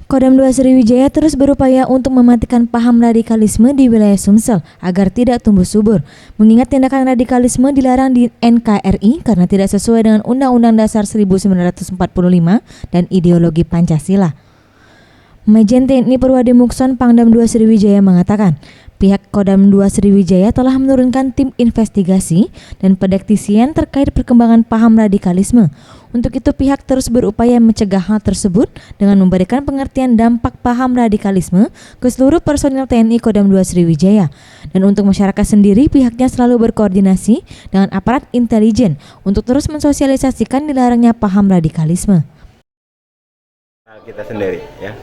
Kodam 2 Sriwijaya terus berupaya untuk mematikan paham radikalisme di wilayah Sumsel agar tidak tumbuh subur. Mengingat tindakan radikalisme dilarang di NKRI karena tidak sesuai dengan Undang-Undang Dasar 1945 dan ideologi Pancasila. Majen TNI Perwadi Mukson Pangdam 2 Sriwijaya mengatakan, pihak Kodam 2 Sriwijaya telah menurunkan tim investigasi dan pedektisian terkait perkembangan paham radikalisme. Untuk itu pihak terus berupaya mencegah hal tersebut dengan memberikan pengertian dampak paham radikalisme ke seluruh personil TNI Kodam 2 Sriwijaya. Dan untuk masyarakat sendiri pihaknya selalu berkoordinasi dengan aparat intelijen untuk terus mensosialisasikan dilarangnya paham radikalisme. Kita sendiri ya,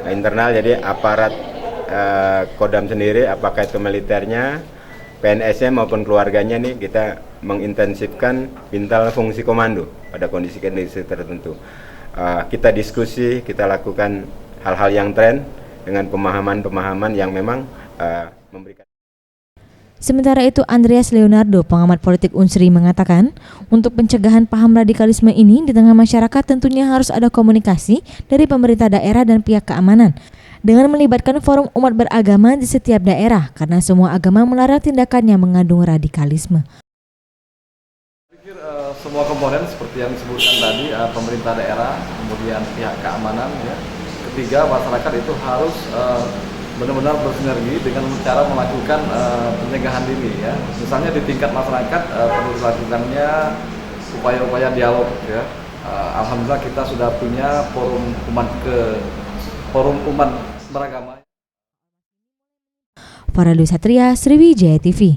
internal, jadi aparat Kodam sendiri, apakah itu militernya, PNS-nya maupun keluarganya nih, kita mengintensifkan pintal fungsi komando pada kondisi tertentu. Kita diskusi, kita lakukan hal-hal yang tren dengan pemahaman yang memang memberikan. Sementara itu Andreas Leonardo, pengamat politik Unsri mengatakan, untuk pencegahan paham radikalisme ini di tengah masyarakat tentunya harus ada komunikasi dari pemerintah daerah dan pihak keamanan dengan melibatkan forum umat beragama di setiap daerah karena semua agama melarang tindakan yang mengandung radikalisme. Semua komponen seperti yang disebutkan tadi, pemerintah daerah, kemudian pihak keamanan, ya. Ketiga, masyarakat itu harus benar-benar bersinergi dengan cara melakukan pencegahan dini, ya. Misalnya di tingkat masyarakat perlu dilakukannya upaya-upaya dialog, ya. Alhamdulillah kita sudah punya forum umat beragama. Farah Satria, Sriwijaya TV.